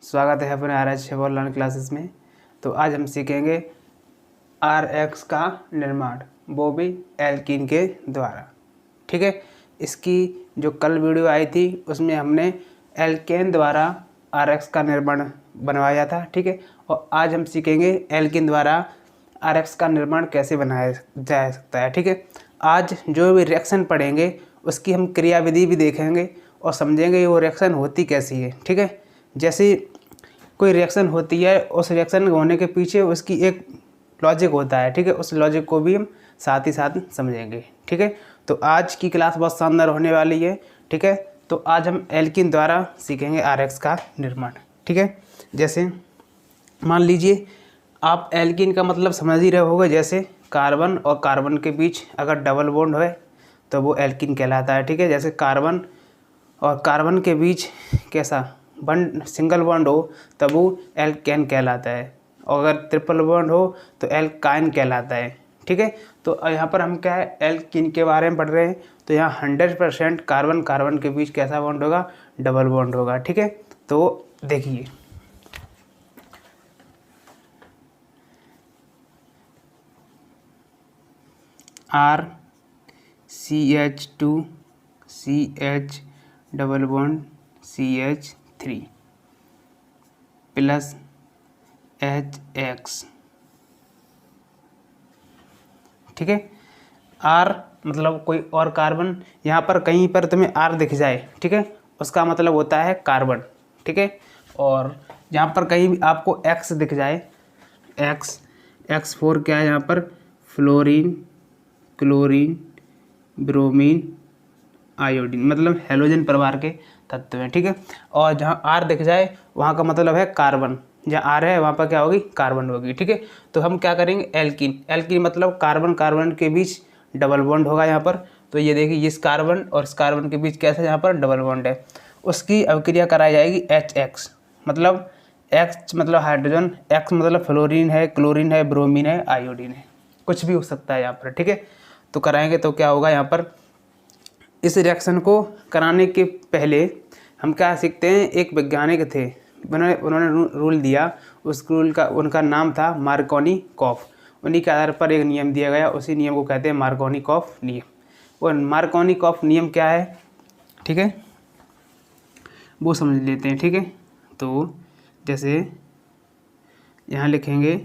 स्वागत है अपने RH लर्न क्लासेस में। तो आज हम सीखेंगे RX का निर्माण, वो भी एल्कीन के द्वारा। ठीक है, इसकी जो कल वीडियो आई थी उसमें हमने एल्केन द्वारा RX का निर्माण बनवाया था। ठीक है, और आज हम सीखेंगे एल्कीन द्वारा RX का निर्माण कैसे बनाया जा सकता है। ठीक है, आज जो भी रिएक्शन पढ़ेंगे उसकी हम क्रियाविधि भी देखेंगे और समझेंगे वो रिएक्शन होती कैसी है। ठीक है, जैसे कोई रिएक्शन होती है, उस रिएक्शन होने के पीछे उसकी एक लॉजिक होता है। ठीक है, उस लॉजिक को भी हम साथ ही साथ समझेंगे। ठीक है, तो आज की क्लास बहुत शानदार होने वाली है। ठीक है, तो आज हम एल्कीन द्वारा सीखेंगे RX का निर्माण। ठीक है, जैसे मान लीजिए आप एल्कीन का मतलब समझ ही रहे होगे, जैसे कार्बन और कार्बन के बीच अगर डबल बॉन्ड है तो वो एल्कीन कहलाता है। ठीक है, जैसे कार्बन और कार्बन के बीच कैसा बॉन्ड, सिंगल बॉन्ड हो तब वो एल्केन कहलाता है, और अगर ट्रिपल बॉन्ड हो तो एल्काइन कहलाता है। ठीक है, तो यहाँ पर हम क्या है एल्कीन के बारे में पढ़ रहे हैं। तो यहाँ 100% कार्बन कार्बन के बीच कैसा बॉन्ड होगा, डबल बॉन्ड होगा। ठीक है, तो देखिए RCH2CH double bond CH3 plus HX। ठीक है, R मतलब कोई और कार्बन, यहाँ पर कहीं पर तुम्हें R दिख जाए, ठीक है, उसका मतलब होता है कार्बन। ठीक है, और यहाँ पर कहीं भी आपको X दिख जाए, X4 क्या है यहाँ पर, फ्लोरीन, क्लोरीन, ब्रोमीन, आयोडीन, मतलब हेलोजन परिवार के तत्व हैं। ठीक है, और जहाँ R दिख जाए वहाँ का मतलब है कार्बन, जहाँ R है वहाँ पर क्या होगी, कार्बन होगी। ठीक है, तो हम क्या करेंगे एल्कीन, एल्कीन मतलब कार्बन कार्बन के बीच डबल बॉन्ड होगा यहाँ पर। तो ये देखिए इस कार्बन और इस कार्बन के बीच कैसा यहाँ पर डबल बॉन्ड है, उसकी अभिक्रिया कराई जाएगी HX, मतलब X मतलब हाइड्रोजन, X मतलब फ्लोरीन है, क्लोरीन है, ब्रोमीन है, आयोडीन है, कुछ भी हो सकता है यहाँ पर। ठीक है, तो कराएंगे तो क्या होगा यहाँ पर, इस रिएक्शन को कराने के पहले हम क्या सीखते हैं, एक वैज्ञानिक थे, उन्होंने रूल दिया, उस रूल का उनका नाम था मार्कोनिकॉफ। उन्हीं के आधार पर एक नियम दिया गया, उसी नियम को कहते हैं मार्कोनिकॉफ नियम। वो मार्कोनिकॉफ नियम क्या है, ठीक है, वो समझ लेते हैं। ठीक है, तो जैसे यहाँ लिखेंगे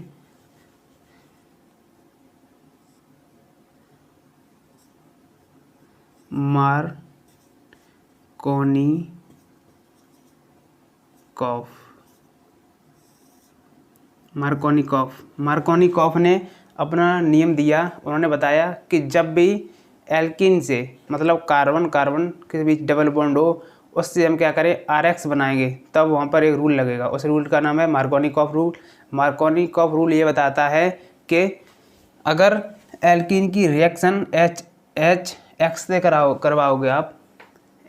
मार्कोनिकॉफ ने अपना नियम दिया। उन्होंने बताया कि जब भी एल्कीन से मतलब कार्बन कार्बन के बीच डबल बॉन्ड हो, उससे हम क्या करें RX बनाएंगे, तब वहाँ पर एक रूल लगेगा। उस रूल का नाम है मार्कोनिकॉफ रूल। मार्कोनिकॉफ रूल ये बताता है कि अगर एल्कीन की रिएक्शन HX से करवाओगे आप,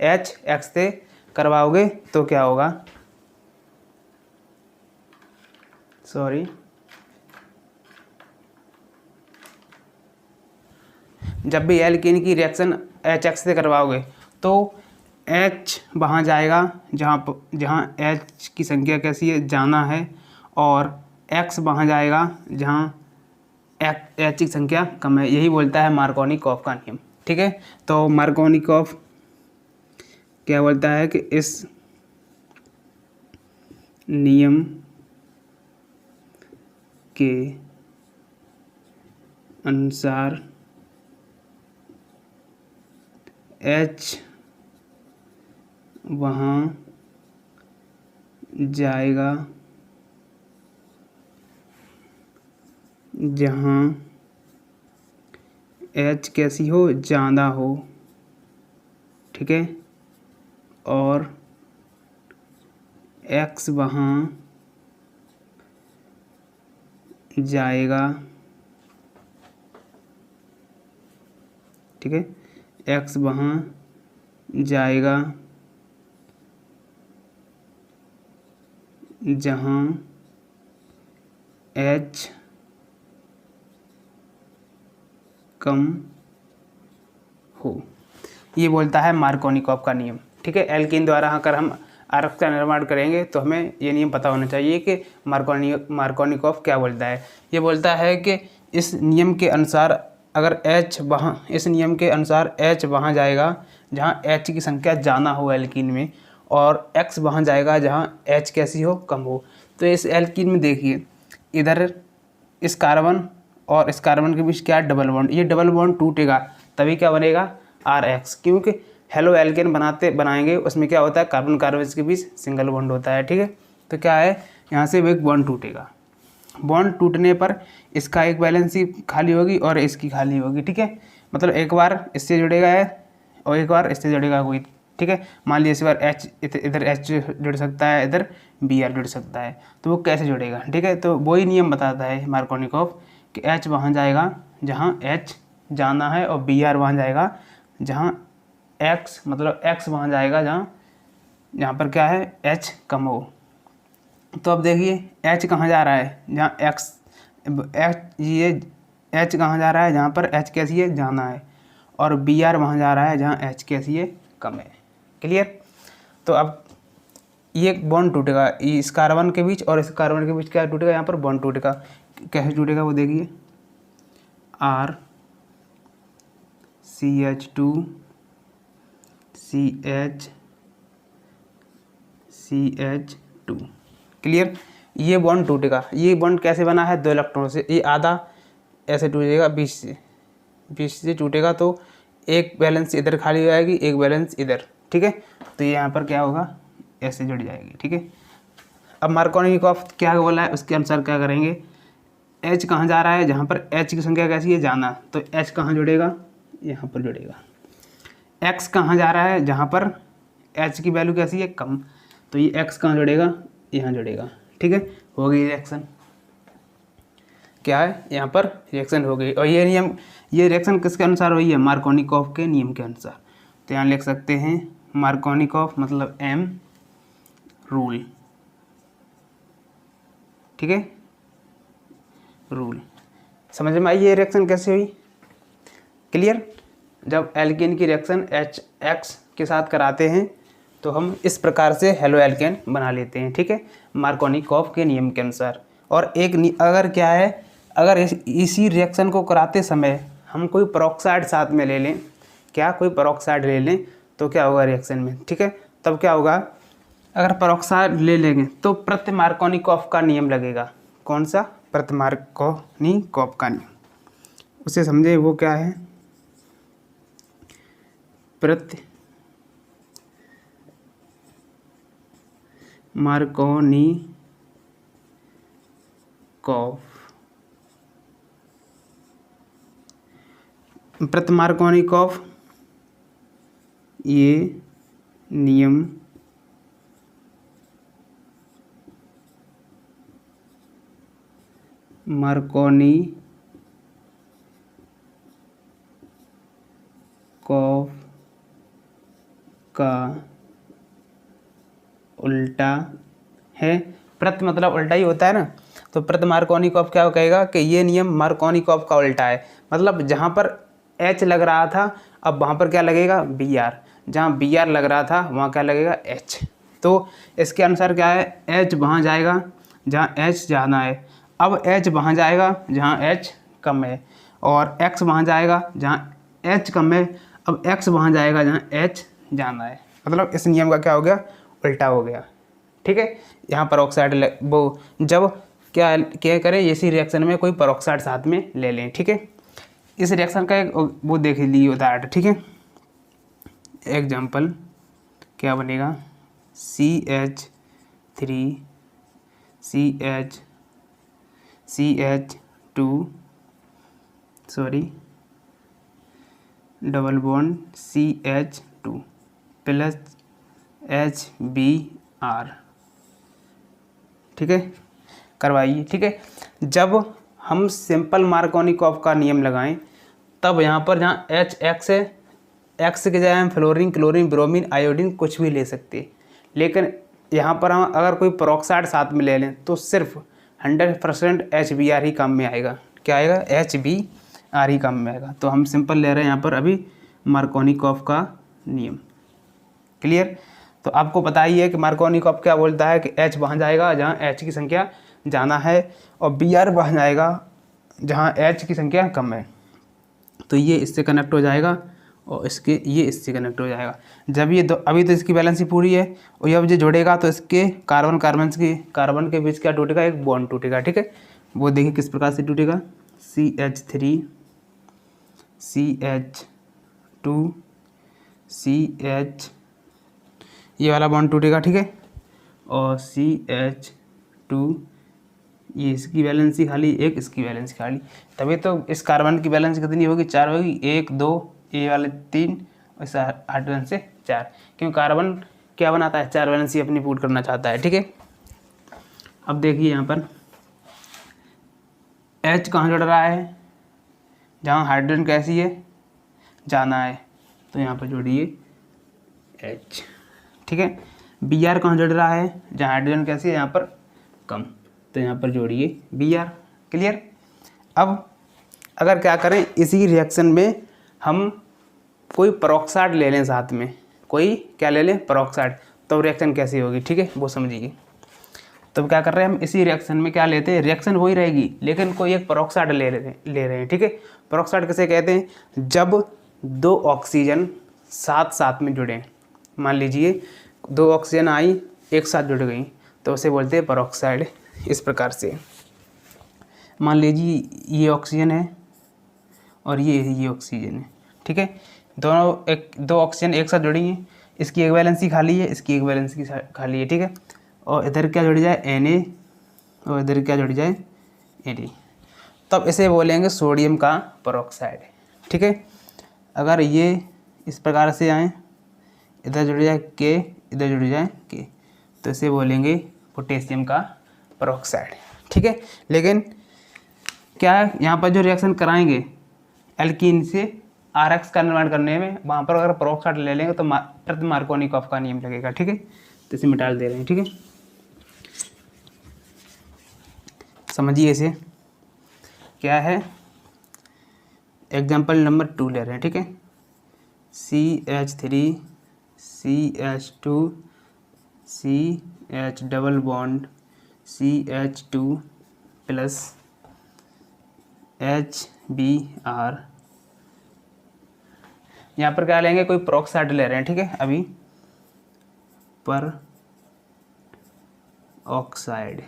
HX से करवाओगे तो क्या होगा, सॉरी, जब भी एल्कीन की रिएक्शन HX से करवाओगे तो H वहाँ जाएगा जहाँ H की संख्या कैसी है, जाना है, और X वहाँ जाएगा जहाँ H की संख्या कम है। यही बोलता है मार्कोनिकॉफ का नियम। ठीक है, तो मार्कोनिकॉफ क्या बोलता है कि इस नियम के अनुसार H वहाँ जाएगा जहाँ H कैसी हो, ज़्यादा हो। ठीक है, और X वहाँ जाएगा, ठीक है, X वहाँ जाएगा जहाँ H कम हो। ये बोलता है मार्कोनिकॉफ का नियम। ठीक है, एल्कीन द्वारा अगर हम आरएक्स का निर्माण करेंगे तो हमें ये नियम पता होना चाहिए कि मार्कोनिकॉफ क्या बोलता है। ये बोलता है कि इस नियम के अनुसार अगर इस नियम के अनुसार H वहाँ जाएगा जहाँ H की संख्या ज़्यादा हो एल्कीन में, और X वहाँ जाएगा जहाँ H कैसी हो, कम हो। तो इस एल्कीन में देखिए, इधर इस कार्बन और इस कार्बन के बीच क्या है, डबल बॉन्ड। ये डबल बॉन्ड टूटेगा तभी क्या बनेगा, RH, क्योंकि हेलो एल्केन बनाएंगे उसमें क्या होता है, कार्बन कार्बन के बीच सिंगल बॉन्ड होता है, ठीक है। तो क्या है, यहाँ से एक बॉन्ड टूटेगा। बॉन्ड टूटने पर इसका एक वैलेंसी खाली होगी और इसकी खाली होगी, ठीक है। मतलब एक बार इससे जुड़ेगा है और एक बार इससे जुड़ेगा कोई, ठीक है। मान लीजिए इस बार H इधर H जुड़ सकता है, इधर Br जुड़ सकता है, तो वो कैसे जुड़ेगा, ठीक है। तो वही नियम बताता है मार्कोनिकॉफ कि H वहाँ जाएगा जहाँ H जाना है और Br वहाँ जाएगा जहाँ X, मतलब X वहाँ जाएगा जहाँ पर क्या है, H कम हो। तो अब देखिए H कहाँ जा रहा है, जहाँ ये H कहाँ जा रहा है, जहाँ पर H कैसी है, जाना है, और Br वहाँ जा रहा है जहाँ H कैसी है, कम है। क्लियर। तो अब ये बॉन्ड टूटेगा इस कार्बन के बीच और इस कार्बन के बीच, क्या टूटेगा, यहाँ पर बॉन्ड टूटेगा। कैसे टूटेगा वो देखिए, RCH2 CH2। क्लियर। ये बॉन्ड टूटेगा। ये बॉन्ड कैसे बना है, 2 इलेक्ट्रॉन से। ये आधा ऐसे टूटेगा 20 से टूटेगा, तो एक बैलेंस इधर खाली हो जाएगी, एक बैलेंस इधर, ठीक है। तो ये यहाँ पर क्या होगा, ऐसे जुड़ जाएगी, ठीक है। अब मार्कोनिकॉफ क्या बोला है उसके अनुसार क्या करेंगे, H कहाँ जा रहा है, जहाँ पर H की संख्या कैसी है, जाना, तो H कहाँ जुड़ेगा, यहाँ पर जुड़ेगा। X कहाँ जा रहा है, जहाँ पर H की वैल्यू कैसी है, कम, तो ये X कहाँ जुड़ेगा, यहाँ जुड़ेगा, ठीक है। हो गई रिएक्शन, क्या है, यहाँ पर रिएक्शन हो गई। और ये रिएक्शन किसके अनुसार हुई है, मार्कोनिकॉफ के नियम के अनुसार। तो यहाँ लिख सकते हैं मार्कोनिकॉफ मतलब M रूल, ठीक है, रूल। समझ में आई ये रिएक्शन कैसे हुई, क्लियर। जब एल्केन की रिएक्शन HX के साथ कराते हैं तो हम इस प्रकार से हेलो एल्केन बना लेते हैं, ठीक है, मार्कोनिकॉफ के नियम के अनुसार। और अगर क्या है, अगर इसी रिएक्शन को कराते समय हम कोई पेरोक्साइड साथ में ले लें, क्या कोई पेरोक्साइड ले लें, तो क्या होगा रिएक्शन में, ठीक है। तब क्या होगा, अगर पेरोक्साइड ले लेंगे तो प्रति-मार्कोनिकॉफ का नियम लगेगा। कौन सा, प्रति-मार्कोनिकॉफ का नियम, उसे समझे, वो क्या है, प्रति-मार्कोनिकॉफ ये नियम मार्कोनिकॉफ का उल्टा है। प्रति मतलब उल्टा ही होता है ना, तो प्रति मार्कोनिकॉफ क्या कहेगा कि ये नियम मार्कोनिकॉफ का उल्टा है। मतलब जहाँ पर H लग रहा था अब वहाँ पर क्या लगेगा, Br, जहाँ Br लग रहा था वहाँ क्या लगेगा, H। तो इसके अनुसार क्या है, H वहाँ जाएगा जहाँ H जाना है, अब H वहाँ जाएगा जहाँ H कम है, और X वहाँ जाएगा जहाँ H कम है, अब X वहाँ जाएगा जहाँ H जाना है। मतलब इस नियम का क्या हो गया, उल्टा हो गया, ठीक है। यहाँ पेरोक्साइड वो जब क्या करें, इसी रिएक्शन में कोई पेरोक्साइड साथ में ले लें, ठीक है। इस रिएक्शन का एक वो देख लीजिए उदाहरण, ठीक है। एग्जाम्पल क्या बनेगा, CH2 double bond CH2 plus HBr, ठीक है, करवाइए, ठीक है। जब हम सिंपल मार्कोनिकॉफ का नियम लगाएं तब यहाँ पर जहाँ HX है, X के जगह हम फ्लोरीन, क्लोरीन, ब्रोमीन, आयोडीन कुछ भी ले सकते, लेकिन यहाँ पर हम अगर कोई पेरोक्साइड साथ में ले लें तो सिर्फ 100% HBr ही काम में आएगा। क्या आएगा, HBr ही काम में आएगा। तो हम सिंपल ले रहे हैं यहाँ पर अभी मार्कोनिकॉफ का नियम, क्लियर। तो आपको पता ही है कि मार्कोनिकॉफ क्या बोलता है कि H वहाँ जाएगा जहाँ H की संख्या ज़्यादा है और Br वहाँ जाएगा जहाँ H की संख्या कम है। तो ये इससे कनेक्ट हो जाएगा और ये इससे कनेक्ट हो जाएगा। जब ये अभी तो इसकी बैलेंस ही पूरी है और जब ये जुड़ेगा तो इसके कार्बन के बीच क्या टूटेगा, एक बॉन्ड टूटेगा। ठीक है, वो देखिए किस प्रकार से टूटेगा, CH3 CH2 CH, ये वाला बॉन्ड टूटेगा। ठीक है, और CH2, ये इसकी वैलेंसी खाली, एक इसकी वैलेंसी खाली, तभी तो इस कार्बन की वैलेंस कितनी होगी, 4 होगी, 1 2, ये वाले 3 और इस हाइड्रोजन से 4, क्योंकि कार्बन क्या बनाता है, 4 वैलेंसी अपनी पूरी करना चाहता है। ठीक है, अब देखिए यहाँ पर H कहाँ जुड़ रहा है, जहाँ हाइड्रोजन कैसी है, जाना है, तो यहाँ पर जोड़िए H। ठीक है, Br कहाँ जुड़ रहा है, जहाँ हाइड्रोजन कैसी है, यहाँ पर कम, तो यहाँ पर जोड़िए Br। क्लियर। अब अगर क्या करें, इसी रिएक्शन में हम कोई पेरोक्साइड ले लें साथ में, कोई क्या ले लें, पेरोक्साइड, तो रिएक्शन कैसी होगी। ठीक है, वो समझिए। तो क्या कर रहे हैं हम, इसी रिएक्शन में क्या लेते हैं, रिएक्शन वही रहेगी लेकिन कोई एक पेरोक्साइड ले रहे हैं। ठीक है, पेरोक्साइड किसे कहते हैं, जब 2 ऑक्सीजन साथ साथ में जुड़े, मान लीजिए 2 ऑक्सीजन आई एक साथ जुड़ गई तो उसे बोलते हैं पेरोक्साइड। इस प्रकार से मान लीजिए ये ऑक्सीजन है और ये ऑक्सीजन है। ठीक है, दोनों 2 ऑक्सीजन एक साथ जुड़ी हैं, इसकी एक वैलेंसी खाली है, इसकी एक वैलेंसी खाली है। ठीक है, और इधर क्या जुड़ जाए Na और इधर क्या जुड़ जाए Na, तब इसे बोलेंगे सोडियम का पेरोक्साइड। ठीक है, अगर ये इस प्रकार से आए, इधर जुड़ जाए K, इधर जुड़ जाए K, तो इसे बोलेंगे पोटेशियम का पेरोक्साइड। ठीक है, लेकिन क्या है, यहाँ पर जो रिएक्शन कराएंगे एल्कीन से RX का निर्माण करने में, वहाँ पर अगर पेरोक्साइड ले लेंगे तो प्रति मार्कोनिकॉफ का नियम लगेगा। ठीक है, तो इसे मिटा दे रहे हैं। ठीक है, समझिए इसे क्या है, एग्जाम्पल नंबर 2 ले रहे हैं। ठीक है, CH3 CH2 CH double bond CH2 plus HBr, यहाँ पर क्या लेंगे, कोई पेरोक्साइड ले रहे हैं। ठीक है, अभी पर ऑक्साइड।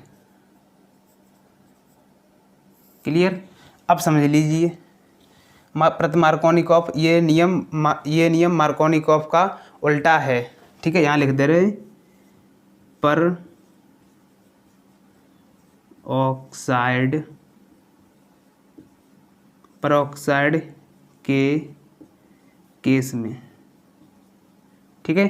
क्लियर। अब समझ लीजिए प्रति मार्कोनिकॉफ, ये नियम मार्कोनिकॉफ का उल्टा है। ठीक है, यहाँ लिख दे रहे पर ऑक्साइड, पेरोक्साइड के केस में। ठीक है,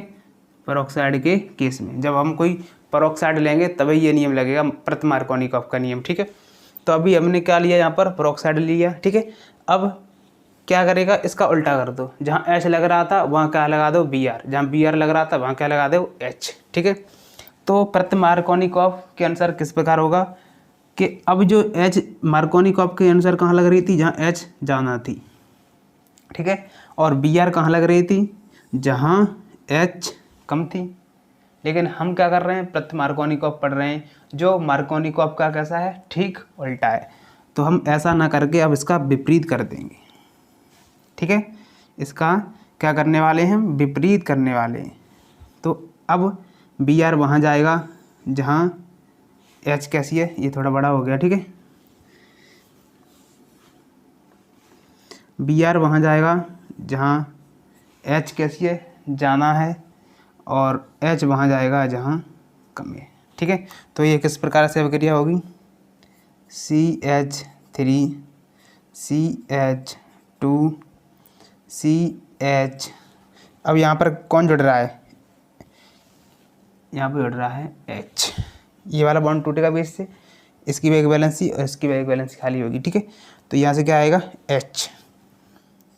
पेरोक्साइड के केस में जब हम कोई पेरोक्साइड लेंगे तभी ये नियम लगेगा, प्रति मार्कोनिकॉफ का नियम। ठीक है, तो अभी हमने क्या लिया, यहाँ पर पेरोक्साइड लिया। ठीक है, अब क्या करेगा, इसका उल्टा कर दो, जहाँ H लग रहा था वहाँ क्या लगा दो Br, जहाँ Br लग रहा था वहाँ क्या लगा दो H। ठीक है, तो प्रति मार्कोनिकॉफ के अनुसार किस प्रकार होगा कि अब जो H मार्कोनिकॉफ के अनुसार कहाँ लग रही थी, जहाँ H जाना थी। ठीक है, और Br कहाँ लग रही थी, जहाँ H कम थी। लेकिन हम क्या कर रहे हैं, प्रति मार्कोनिकॉफ पढ़ रहे हैं, जो मार्कोनिकॉफ का कैसा है, ठीक उल्टा है। तो हम ऐसा ना करके अब इसका विपरीत कर देंगे। ठीक है, इसका क्या करने वाले हैं, विपरीत करने वाले हैं। तो अब Br वहाँ जाएगा जहाँ H कैसी है, ये थोड़ा बड़ा हो गया। ठीक है, Br वहाँ जाएगा जहाँ H कैसी है, जाना है, और H वहाँ जाएगा जहाँ कम है। ठीक है, तो ये किस प्रकार से अभिक्रिया होगी, CH3 CH2 CH, अब यहाँ पर कौन जुड़ रहा है, यहाँ पर जुड़ रहा है H, ये वाला बॉन्ड टूटेगा बीच से, इसकी भी एक वैलेंसी और इसकी भी एक वैलेंसी खाली होगी। ठीक है, तो यहाँ से क्या आएगा, H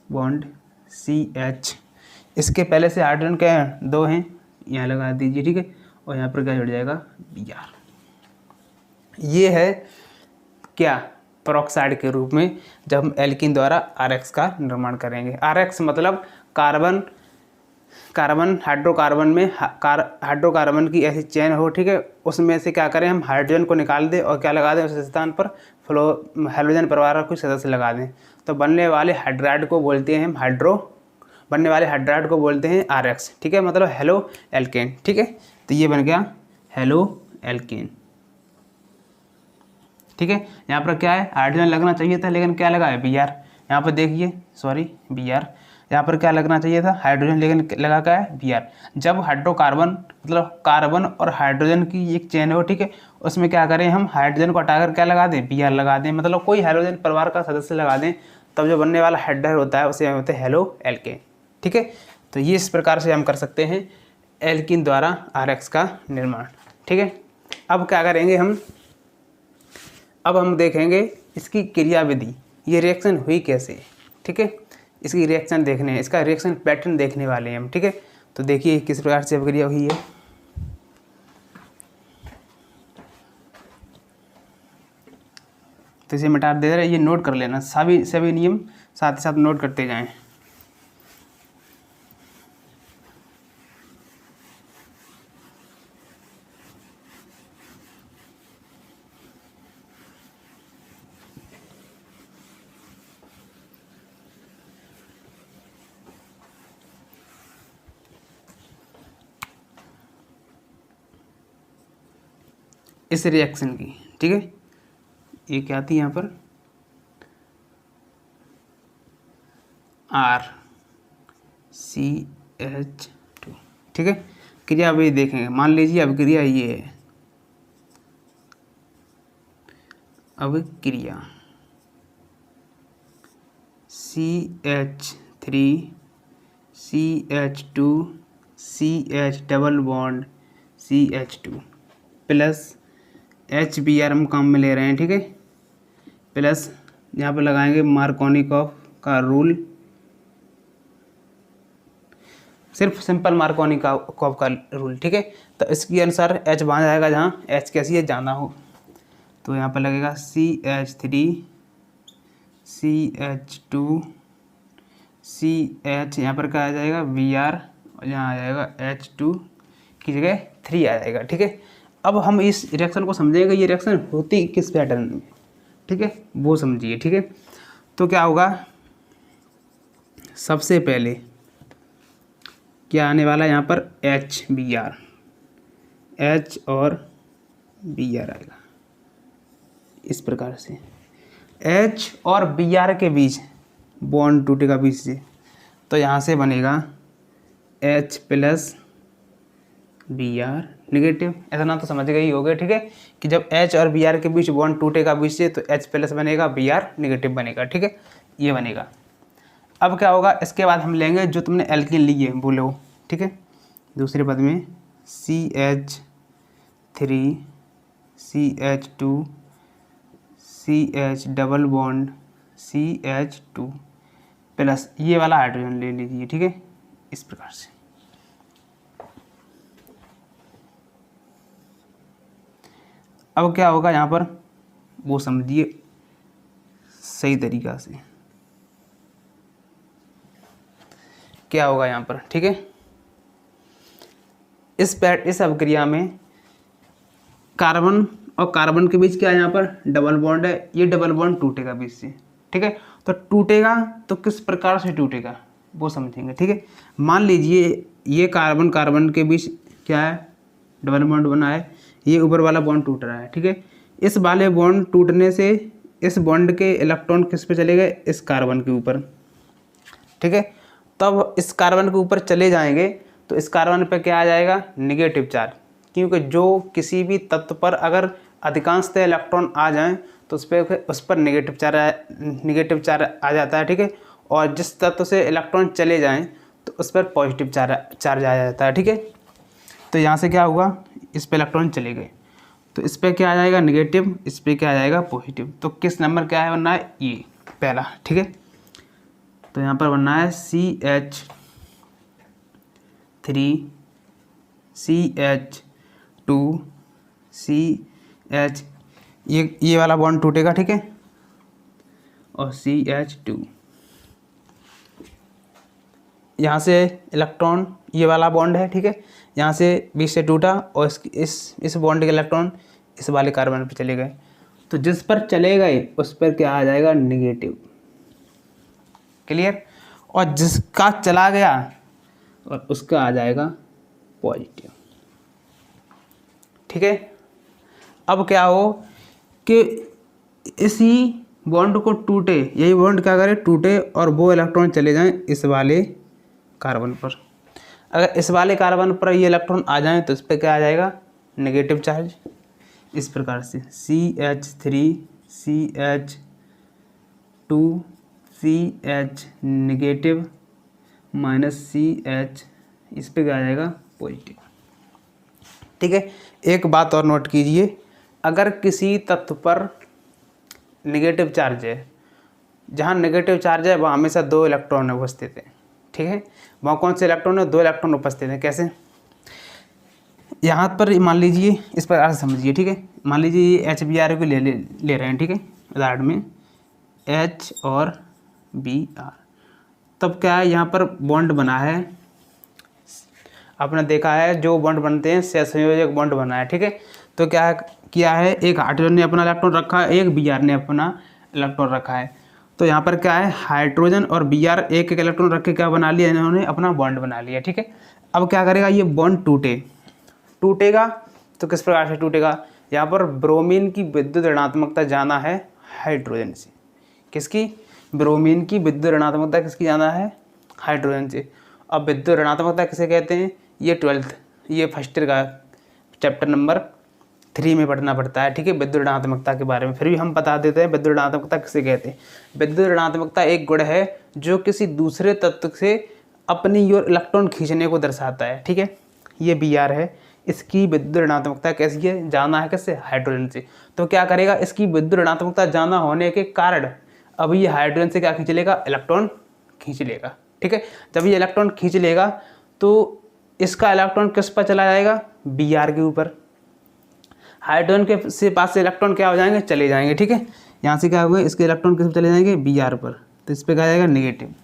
बॉन्ड CH, इसके पहले से हाइड्रोजन क्या है, 2 हैं, यहाँ लगा दीजिए। ठीक है, और यहाँ पर क्या जुड़ जाएगा, Br। ये है क्या, पेरोक्साइड के रूप में जब हम एल्कीन द्वारा RX का निर्माण करेंगे। RX मतलब कार्बन कार्बन हाइड्रोकार्बन में हाइड्रोकार्बन की ऐसी चेन हो, ठीक है, उसमें से क्या करें हम हाइड्रोजन को निकाल दें और क्या लगा दें उस स्थान पर हैलोजन परिवार का कुछ सदस्य लगा दें, तो बनने वाले हाइड्राइड को बोलते हैं हम बनने वाले हाइड्राइड को बोलते हैं RX, ठीक है, मतलब हेलो एल्केन, ठीक है। तो ये बन गया हेलो एल्केन, ठीक है। यहाँ पर क्या है, हाइड्रोजन लगना चाहिए था लेकिन क्या लगा है Br, यहाँ पर देखिए सॉरी Br, यहाँ पर क्या लगना चाहिए था हाइड्रोजन लेकिन लगा क्या है Br। जब हाइड्रोकार्बन मतलब कार्बन और हाइड्रोजन की एक चेन हो, ठीक है, उसमें क्या करें हम हाइड्रोजन को हटाकर क्या लगा दें Br लगा दें, मतलब कोई हाइड्रोजन परिवार का सदस्य लगा दें, तब जो बनने वाला हाइड्राइड होता है उसे हम होते हैं हेलो एल्केन, ठीक है। तो ये इस प्रकार से हम कर सकते हैं एल्कीन द्वारा RX का निर्माण, ठीक है। अब क्या करेंगे अब हम देखेंगे इसकी क्रियाविधि, ये रिएक्शन हुई कैसे, ठीक है, इसकी रिएक्शन देखने हैं, इसका रिएक्शन पैटर्न देखने वाले हैं हम, ठीक है। तो देखिए किस प्रकार से अभिक्रिया हुई है। तो इसे मिटा दे रहे, ये नोट कर लेना, सभी नियम साथ ही साथ नोट करते जाएं। इस रिएक्शन की, ठीक है, ये क्या थी यहाँ पर RCH2, ठीक है। क्रिया भी देखेंगे, मान लीजिए अभिक्रिया ये है, अभिक्रिया CH3 CH2 CH double bond CH2 plus HBr हम काम में ले रहे हैं, ठीक है, प्लस यहाँ पर लगाएंगे मार्कोनिकॉफ का रूल, सिर्फ सिंपल मार्कोनिकॉफ का रूल, ठीक है। तो इसके अनुसार H वहाँ जाएगा जहाँ H कैसी है ज़्यादा हो, तो यहाँ पर लगेगा CH3 CH2 CH, यहाँ पर क्या आ जाएगा Br और यहाँ आ जाएगा H2 की जगह 3 आ जाएगा, ठीक है। अब हम इस रिएक्शन को समझेंगे, ये रिएक्शन होती किस पैटर्न में, ठीक है, वो समझिए, ठीक है। तो क्या होगा, सबसे पहले क्या आने वाला है यहाँ पर HBr, H और Br आएगा इस प्रकार से, H और Br के बीच बॉन्ड टूटेगा बीच से, तो यहाँ से बनेगा H प्लस Br नेगेटिव, ऐसा ना तो समझ गए ही होगे, ठीक है, कि जब H और Br के बीच बॉन्ड टूटेगा बीच से तो H प्लस बनेगा Br नेगेटिव बनेगा, ठीक है, ये बनेगा। अब क्या होगा, इसके बाद हम लेंगे जो तुमने एल्कीन ली है बोलो, ठीक है, दूसरे पद में CH3 CH2 CH double bond CH2 plus ये वाला हाइड्रोजन ले लीजिए, ठीक है, इस प्रकार से। अब क्या होगा यहाँ पर वो समझिए सही तरीका से क्या होगा यहाँ पर, ठीक है। इस अभिक्रिया में कार्बन और कार्बन के बीच क्या है, यहाँ पर डबल बॉन्ड है, ये डबल बॉन्ड टूटेगा बीच से, ठीक है। तो टूटेगा तो किस प्रकार से टूटेगा वो समझेंगे, ठीक है। मान लीजिए ये कार्बन कार्बन के बीच क्या है डबल बॉन्ड बना है, ये ऊपर वाला बॉन्ड टूट रहा है, ठीक है। इस वाले बॉन्ड टूटने से इस बॉन्ड के इलेक्ट्रॉन किस पे चले गए, इस कार्बन के ऊपर, ठीक है। तब इस कार्बन के ऊपर चले जाएंगे तो इस कार्बन पे क्या आ जाएगा निगेटिव चार्ज, क्योंकि जो किसी भी तत्व पर अगर अधिकांशतः इलेक्ट्रॉन आ जाएं तो उस पर नेगेटिव चार्ज आ जाता है, ठीक है। और जिस तत्व से इलेक्ट्रॉन चले जाएं तो उस पर पॉजिटिव चार्ज आ जाता है, ठीक है। तो यहाँ से क्या हुआ, इस पर इलेक्ट्रॉन चले गए तो इस पर क्या आ जाएगा निगेटिव, इस पर क्या आ जाएगा पॉजिटिव। तो किस नंबर क्या है बनना है, ये पहला, ठीक है। तो यहाँ पर बनना है CH3 CH2 CH, ये वाला बॉन्ड टूटेगा, ठीक है, और CH2 यहाँ से इलेक्ट्रॉन ये वाला बॉन्ड है, ठीक है, यहाँ से बीच से टूटा और इस बॉन्ड के इलेक्ट्रॉन इस वाले कार्बन पर चले गए, तो जिस पर चले गए उस पर क्या आ जाएगा, नेगेटिव। क्लियर। और जिसका चला गया और उसका आ जाएगा पॉजिटिव। ठीक है। अब क्या हो कि इसी बॉन्ड को टूटे, यही बॉन्ड क्या करे, टूटे और वो इलेक्ट्रॉन चले जाएं इस वाले कार्बन पर। अगर इस वाले कार्बन पर ये इलेक्ट्रॉन आ जाएं तो इस पर क्या आ जाएगा, नेगेटिव चार्ज। इस प्रकार से CH3 CH2 CH negative minus CH, इस पे क्या आ जाएगा, पॉजिटिव। ठीक है। एक बात और नोट कीजिए, अगर किसी तत्व पर नेगेटिव चार्ज है, जहाँ नेगेटिव चार्ज है वहाँ हमेशा 2 इलेक्ट्रॉन उपस्थित हैं। ठीक है। वहाँ कौन से इलेक्ट्रॉन है, 2 इलेक्ट्रॉन उपस्थित हैं। कैसे, यहाँ पर मान लीजिए, इस प्रकार से समझिए। ठीक है। मान लीजिए ये HBr को ले रहे हैं। ठीक है। उदाहरण में H और Br, तब क्या है, यहाँ पर बॉन्ड बना है, आपने देखा है जो बॉन्ड बनते हैं सहसंयोजक बॉन्ड बना है। ठीक है। तो क्या किया है, एक हाइड्रोजन ने अपना इलेक्ट्रॉन रखा है, एक Br ने अपना इलेक्ट्रॉन रखा है। तो यहाँ पर क्या है, हाइड्रोजन और Br एक एक इलेक्ट्रॉन रख के क्या बना लिया, इन्होंने अपना बॉन्ड बना लिया। ठीक है। अब क्या करेगा, ये बॉन्ड टूटेगा तो किस प्रकार से टूटेगा, यहाँ पर ब्रोमीन की विद्युत ऋणात्मकता ज़्यादा है हाइड्रोजन से। किसकी, ब्रोमीन की विद्युत ऋणात्मकता किसकी ज़्यादा है, हाइड्रोजन से। अब विद्युत ऋणात्मकता किसे कहते हैं, ये 12th, ये फर्स्ट ईयर का चैप्टर नंबर 3 में पढ़ना पड़ता है। ठीक है, विद्युत ऋणात्मकता के बारे में। फिर भी हम बता देते हैं विद्युत ऋणात्मकता किसे कहते हैं। विद्युत ऋणात्मकता एक गुण है जो किसी दूसरे तत्व से अपनी ओर इलेक्ट्रॉन खींचने को दर्शाता है। ठीक है। ये Br है, इसकी विद्युत ऋणात्मकता कैसी है, जाना है किससे, हाइड्रोजन से। तो क्या करेगा, इसकी विद्युत ऋणात्मकता जाना होने के कारण अब ये हाइड्रोजन से क्या खींच लेगा, इलेक्ट्रॉन खींच लेगा। ठीक है। जब ये इलेक्ट्रॉन खींच लेगा तो इसका इलेक्ट्रॉन किस पर चला जाएगा, Br के ऊपर। हाइड्रोजन के से पास से इलेक्ट्रॉन क्या हो जाएंगे, चले जाएंगे। ठीक है। यहाँ से क्या होगा, इसके इलेक्ट्रॉन किस पर चले जाएंगे, Br पर, तो इस पर क्या आ जाएगा, नेगेटिव।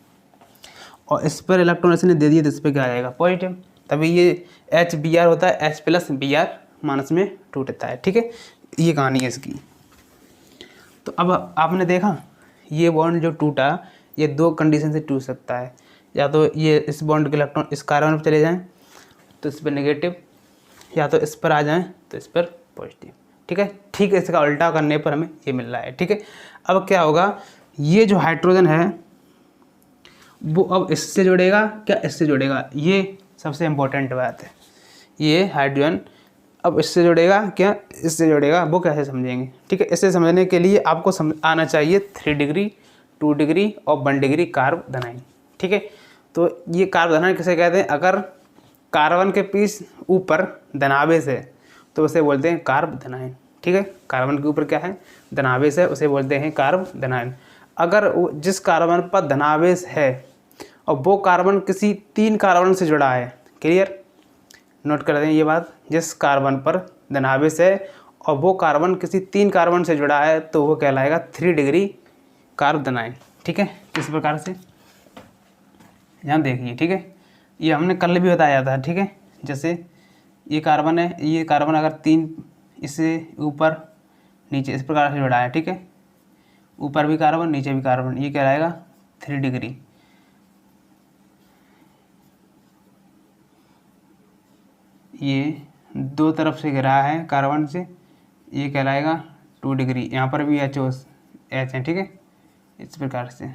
और इस पर इलेक्ट्रॉन इसने दे दिए तो इस पर क्या आ जाएगा, पॉजिटिव। तभी ये HBr होता है, H प्लस Br माइनस में टूटता है। ठीक है। ये कहानी है इसकी। तो अब आपने देखा ये बॉन्ड जो टूटा, ये 2 कंडीशन से टूट सकता है, या तो ये इस बॉन्ड के इलेक्ट्रॉन इस कार्बन पर चले जाएं तो इस पर नेगेटिव, या तो इस पर आ जाएं तो इस पर पॉजिटिव। ठीक है। ठीक है, इसका उल्टा करने पर हमें ये मिल रहा है। ठीक है। अब क्या होगा, ये जो हाइड्रोजन है वो अब इससे जुड़ेगा, क्या इससे जुड़ेगा, ये सबसे इम्पोर्टेंट बात है। ये हाइड्रोजन अब इससे जुड़ेगा, क्या इससे जुड़ेगा, वो कैसे समझेंगे। ठीक है। इसे समझने के लिए आपको आना चाहिए 3 डिग्री, 2 डिग्री और 1 डिग्री कार्बोधनाइन। ठीक है। तो ये कार्बोधनाइन किसे कहते हैं, अगर कार्बन के पीस ऊपर धनावेश है तो उसे बोलते हैं कार्बोधनाइन। ठीक है। कार्बन के ऊपर क्या है, धनावेश है, उसे बोलते हैं कार्बोधनाइन। अगर जिस कार्बन पर धनावेश है और वो कार्बन किसी 3 कार्बन से जुड़ा है, क्लियर, नोट कर दें ये बात, जिस कार्बन पर धनावेश है और वो कार्बन किसी 3 कार्बन से जुड़ा है तो वो कहलाएगा 3 डिग्री कार्बोधनाइन। ठीक है। इस प्रकार से यहाँ देखिए। ठीक है। ये हमने कल भी बताया था। ठीक है। जैसे ये कार्बन है, ये कार्बन अगर 3 इससे ऊपर नीचे इस प्रकार से जुड़ा है, ठीक है, ऊपर भी कार्बन नीचे भी कार्बन, ये कहलाएगा 3 डिग्री। ये 2 तरफ से घिरा है कार्बन से, ये कहलाएगा 2 डिग्री। यहाँ पर भी H है। ठीक है। इस प्रकार से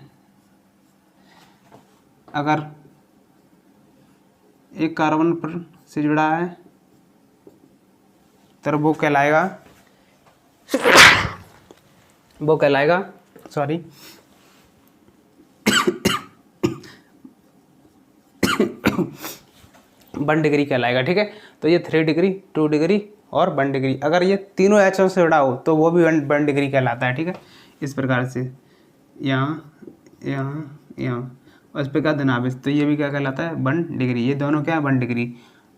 अगर एक कार्बन पर से जुड़ा है तो वो कहलाएगा सॉरी 1 डिग्री कहलाएगा। ठीक है। तो ये 3 डिग्री, 2 डिग्री और 1 डिग्री। अगर ये तीनों H से जुड़ा हो तो वो भी 1 डिग्री कहलाता है। ठीक है। इस प्रकार से यहाँ और इस पर क्या धनावेश, तो ये भी क्या कहलाता है, 1 डिग्री। ये दोनों क्या है, 1 डिग्री।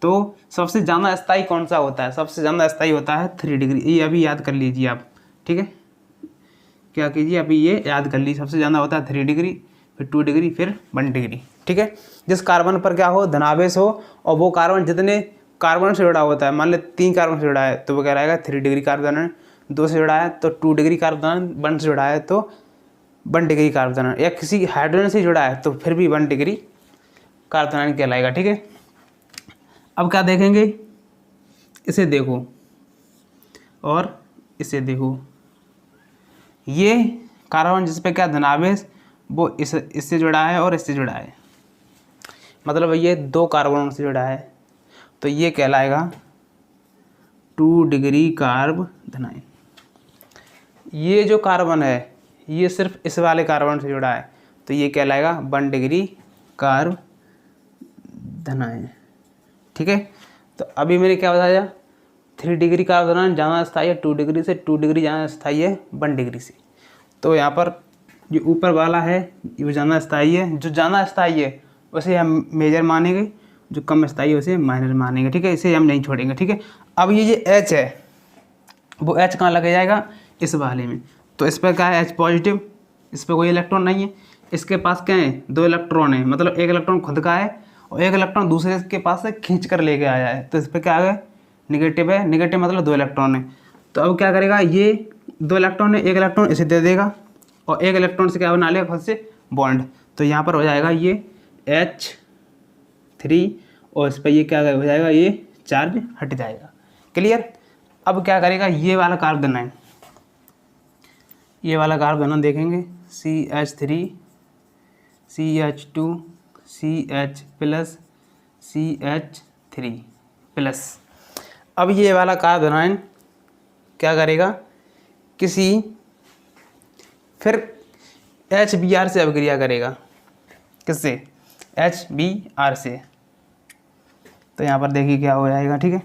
तो सबसे ज़्यादा स्थायी कौन सा होता है, सबसे ज़्यादा स्थायी होता है 3 डिग्री। ये अभी याद कर लीजिए आप। ठीक है। क्या कीजिए, अभी ये याद कर लीजिए, सबसे ज़्यादा होता है 3 डिग्री, फिर 2 डिग्री, फिर 1 डिग्री। ठीक है। जिस कार्बन पर क्या हो, धनावेश हो, और वो कार्बन जितने कार्बन से जुड़ा होता है, मान ले 3 कार्बन से जुड़ा है तो वो क्या रहेगा 3 डिग्री कार्बन दान, 2 से जुड़ा है तो 2 डिग्री कार्बन दान, 1 से जुड़ा है तो 1 डिग्री कार्बन दान, या किसी हाइड्रोजन से जुड़ा है तो फिर भी 1 डिग्री कार्बन दान कहलाएगा। ठीक है। अब क्या देखेंगे, इसे देखो और इसे देखो, ये कार्बन जिस पे क्या धनावेश वो इससे जुड़ा है और इससे जुड़ा है, मतलब ये 2 कार्बनों से जुड़ा है तो ये कहलाएगा 2 डिग्री कार्ब धनायन। ये जो कार्बन है ये सिर्फ इस वाले कार्बन से जुड़ा है तो ये कहलाएगा 1 डिग्री कार्ब धनायन। ठीक है। तो अभी मैंने क्या बताया, 3 डिग्री कार्ब धनायन ज़्यादा स्थायी है 2 डिग्री से, 2 डिग्री ज़्यादा स्थायी है 1 डिग्री से। तो यहाँ पर जो ऊपर वाला है वो ज़्यादा स्थायी है, जो ज़्यादा स्थायी है उसे हम मेजर मानेंगे, जो कम स्थायी है उसे माइनर मानेंगे। ठीक है, इसे हम नहीं छोड़ेंगे। ठीक है। अब ये H है वो H कहाँ लग जाएगा, इस वाले में, तो इस पर क्या है H पॉजिटिव, इस पर कोई इलेक्ट्रॉन नहीं है, इसके पास क्या है 2 इलेक्ट्रॉन है, मतलब 1 इलेक्ट्रॉन खुद का है और 1 इलेक्ट्रॉन दूसरे के पास से खींच कर लेके आया है, तो इस पर क्या आ गया निगेटिव है, निगेटिव मतलब 2 इलेक्ट्रॉन है। तो अब क्या करेगा, ये 2 इलेक्ट्रॉन है, 1 इलेक्ट्रॉन इसे दे देगा और 1 इलेक्ट्रॉन से क्या बना लेगा खुद से बॉन्ड, तो यहाँ पर हो जाएगा ये H3 और इस पर ये क्या हो जाएगा, ये चार्ज हट जाएगा। क्लियर। अब क्या करेगा, ये वाला कार्ब धनायन, ये वाला कार्ब धनायन देखेंगे CH3 CH2 CH plus CH3 plus. अब ये वाला कार्ब धनायन क्या करेगा, किसी फिर HBr से अभिक्रिया करेगा, किससे, HBr से। तो यहाँ पर देखिए क्या हो जाएगा। ठीक है,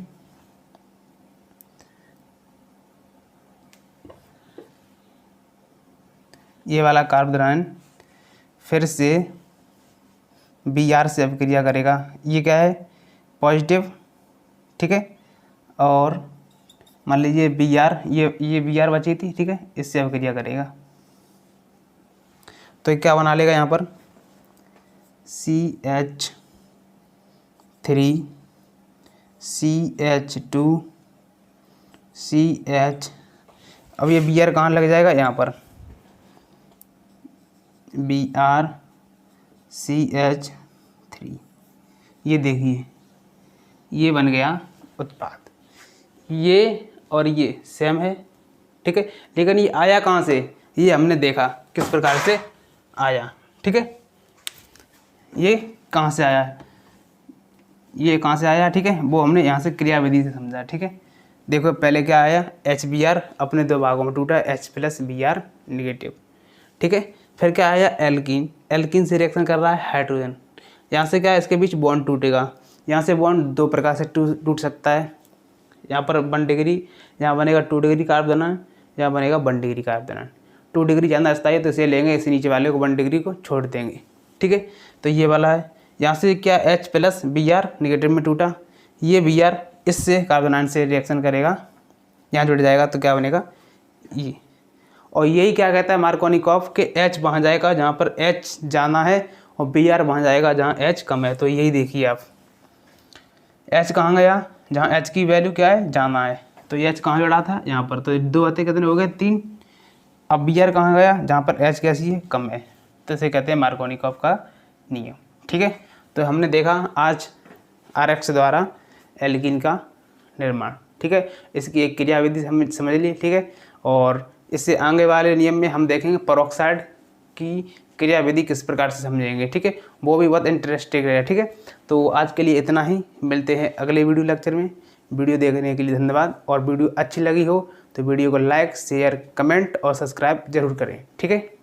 ये वाला कार्ब धनायन फिर से Br से अभिक्रिया करेगा, ये क्या है पॉजिटिव। ठीक है, और मान लीजिए Br, ये Br बची थी, ठीक है, इससे अभिक्रिया करेगा तो क्या बना लेगा यहाँ पर CH3 CH2 CH। अब ये Br कहाँ लग जाएगा, यहाँ पर Br CH3, ये देखिए ये बन गया उत्पाद। ये और ये सेम है। ठीक है, लेकिन ये आया कहाँ से, ये हमने देखा किस प्रकार से आया। ठीक है, ये कहाँ से आया, ये कहाँ से आया, ठीक है, वो हमने यहाँ से क्रियाविधि से समझा। ठीक है, देखो पहले क्या आया, HBr अपने 2 भागों में टूटा, H प्लस Br निगेटिव। ठीक है, फिर क्या आया एल्कीन, एल्कीन से रिएक्शन कर रहा है हाइड्रोजन, यहाँ से क्या है इसके बीच बॉन्ड टूटेगा, यहाँ से बॉन्ड 2 प्रकार से टूट सकता है, यहाँ पर 1 डिग्री, यहाँ बनेगा 2 डिग्री कार्ब धनायन, यहाँ बनेगा 1 डिग्री कार्ब धनायन। 2 डिग्री ज़्यादा स्थायी है तो इसे लेंगे, इसे नीचे वाले को 1 डिग्री को छोड़ देंगे। ठीक है, तो ये वाला है, यहाँ से क्या H प्लस Br निगेटिव में टूटा, ये Br इससे कार्बन आयन से रिएक्शन करेगा, यहाँ जुड़ जाएगा तो क्या बनेगा ये। और यही क्या कहता है मार्कोनिकॉफ के H वहाँ जाएगा जहाँ पर H जाना है और Br वहाँ जाएगा जहाँ H कम है। तो यही देखिए आप, H कहाँ गया, जहाँ H की वैल्यू क्या है जाना है, तो H कहाँ जुड़ा था यहाँ पर, तो 2 बातें कितने हो गए 3। अब Br कहाँ गया, जहाँ पर H कैसी है कम है, तो इसे कहते हैं मार्कोनिकॉफ का नियम। ठीक है, तो हमने देखा आज RX द्वारा एल्कीन का निर्माण। ठीक है, इसकी एक क्रियाविधि हम समझ ली। ठीक है, और इससे आगे वाले नियम में हम देखेंगे पेरोक्साइड की क्रियाविधि किस प्रकार से समझेंगे। ठीक है, वो भी बहुत इंटरेस्टिंग है। ठीक है, तो आज के लिए इतना ही, मिलते हैं अगले वीडियो लेक्चर में। वीडियो देखने के लिए धन्यवाद, और वीडियो अच्छी लगी हो तो वीडियो को लाइक शेयर कमेंट और सब्सक्राइब जरूर करें। ठीक है।